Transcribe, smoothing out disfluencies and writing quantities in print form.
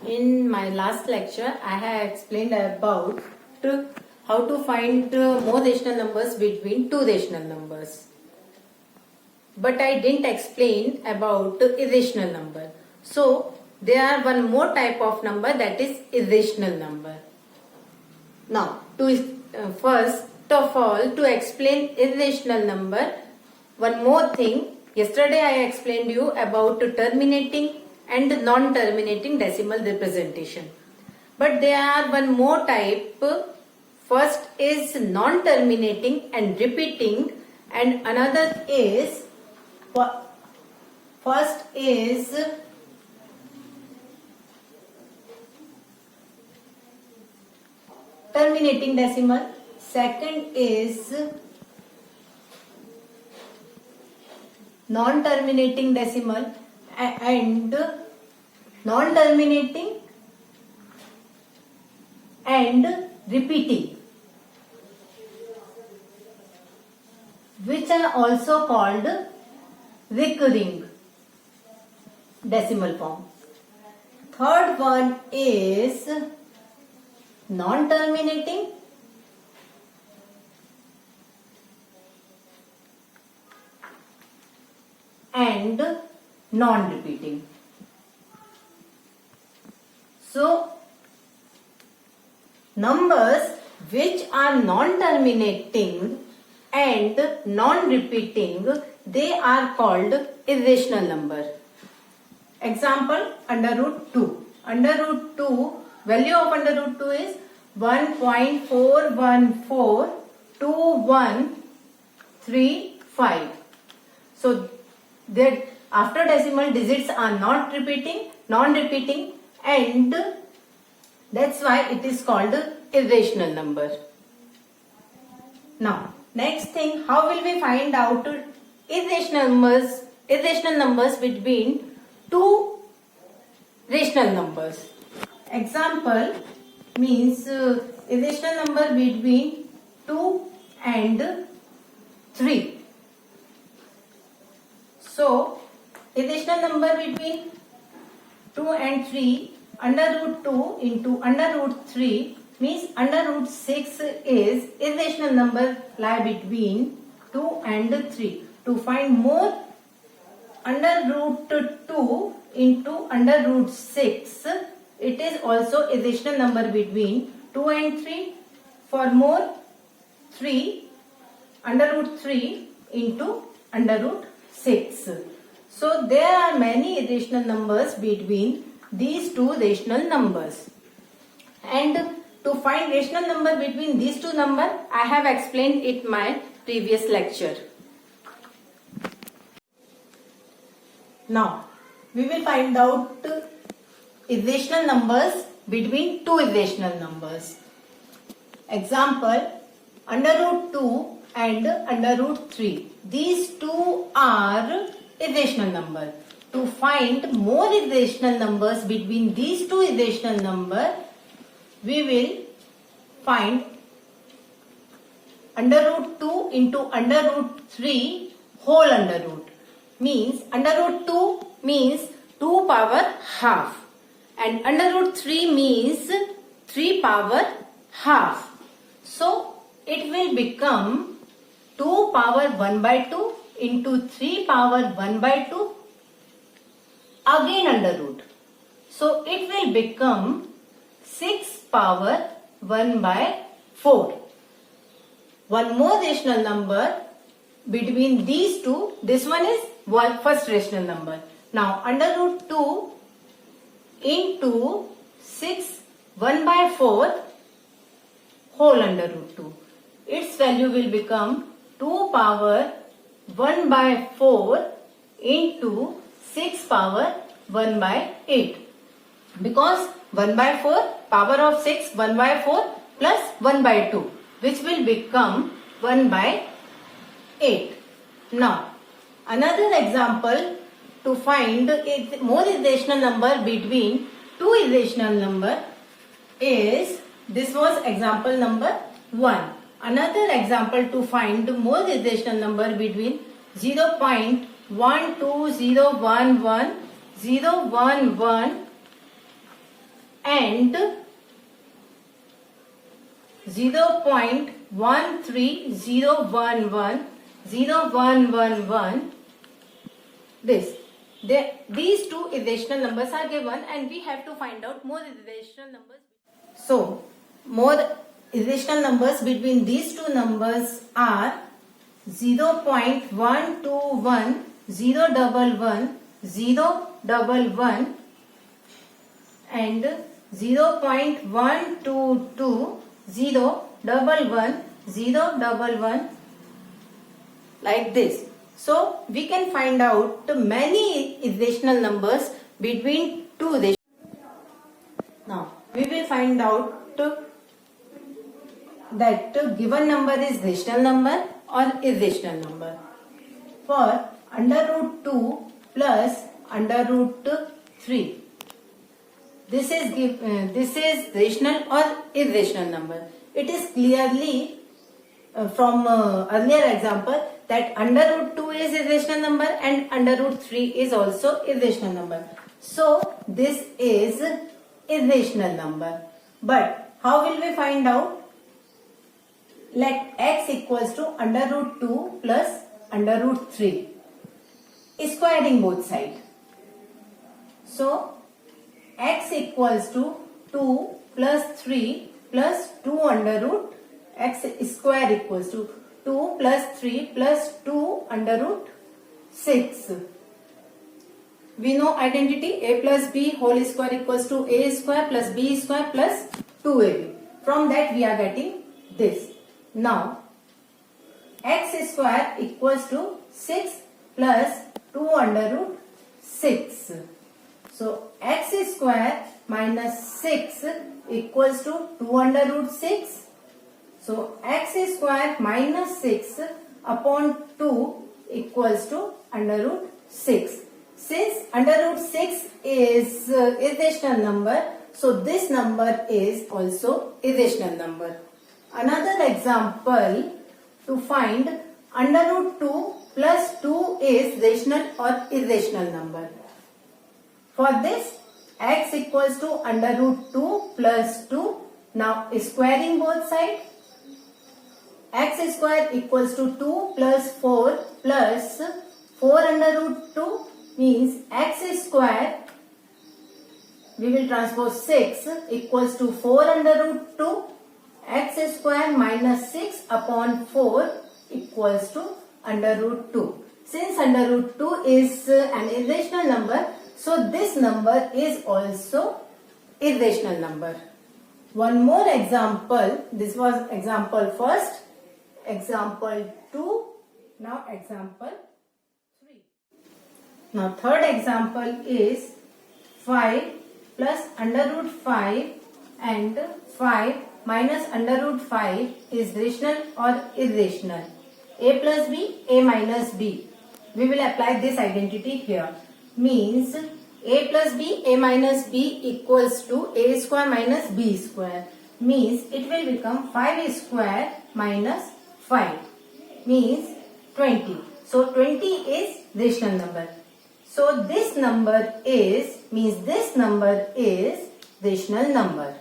In my last lecture, I have explained about how to find more rational numbers between two rational numbers. But I didn't explain about irrational number. So, there are one more type of number, that is irrational number. Now, first of all, to explain irrational number, one more thing. Yesterday I explained you about terminating and non-terminating decimal representation. But there are one more type. First is non-terminating and repeating, and another is first is terminating decimal, second is non-terminating decimal, and non-terminating and repeating, which are also called recurring decimal form. Third one is non-terminating and non-repeating. So, numbers which are non-terminating and non-repeating, they are called irrational number. Example, under root 2. Under root 2, value of under root 2 is 1.4142135. So, that after decimal digits are not repeating, non-repeating, and that's why it is called irrational number. Now, next thing, how will we find out irrational numbers between two rational numbers? Example means irrational number between 2 and 3. So, irrational number between 2 and 3, under root 2 into under root 3 means under root 6 is irrational number lie between 2 and 3. To find more, under root 2 into under root 6, it is also irrational number between 2 and 3. For more, 3 under root 3 into under root 6. So there are many irrational numbers between these two rational numbers. And to find rational number between these two numbers, I have explained it in my previous lecture. Now, we will find out irrational numbers between two irrational numbers. Example, under root 2 and under root 3. These two are irrational number. To find more irrational numbers between these two irrational numbers, we will find under root 2 into under root 3 whole under root. Means under root 2 means 2 power half, and under root 3 means 3 power half. So it will become 2 power 1 by 2 into 3 power 1 by 2 again under root. So it will become 6 power 1 by 4. One more rational number between these two, this one is first rational number. Now under root 2 into 6 1 by 4 whole under root 2. Its value will become 2 power 1 by 4 into 6 power 1 by 8. Because 1 by 4, power of 6, 1 by 4 plus 1 by 2, which will become 1 by 8. Now, another example to find a more irrational number between two irrational number is, this was example number 1. Another example to find more irrational number between 0.12011 011 and 0.13011011 this. These two irrational numbers are given and we have to find out more irrational numbers. So, more irrational numbers between these two numbers are 0.121, 011, 011 and 0.122, 011, 011 like this. So we can find out many irrational numbers between two irrational. Now we will find out that given number is rational number or irrational number. For under root 2 plus under root 3. This is rational or irrational number. It is clearly from earlier example that under root 2 is irrational number and under root 3 is also irrational number. So this is irrational number. But how will we find out? Let x equals to under root 2 plus under root 3. Squaring both sides. So x equals to 2 plus 3 plus 2 under root x square equals to 2 plus 3 plus 2 under root 6. We know identity a plus b whole square equals to a square plus b square plus 2ab. From that we are getting this. Now x square equals to 6 plus 2 under root 6. So x square minus 6 equals to 2 under root 6. So x square minus 6 upon 2 equals to under root 6. Since under root 6 is irrational number, so this number is also irrational number. Another example to find under root 2 plus 2 is rational or irrational number. For this, x equals to under root 2 plus 2. Now squaring both sides. X square equals to 2 plus 4 plus 4 under root 2 means x square, we will transpose 6 equals to 4 under root 2. X square minus 6 upon 4 equals to under root 2. Since under root 2 is an irrational number, so this number is also irrational number. One more example. This was example first, example 2, now example 3. Now third example is 5 plus under root 5 and 5 minus under root 5 is rational or irrational. A plus b, a minus b. We will apply this identity here. Means a plus b, a minus b equals to a square minus b square. Means it will become 5 square minus 5. Means 20. So 20 is rational number. So this number is rational number.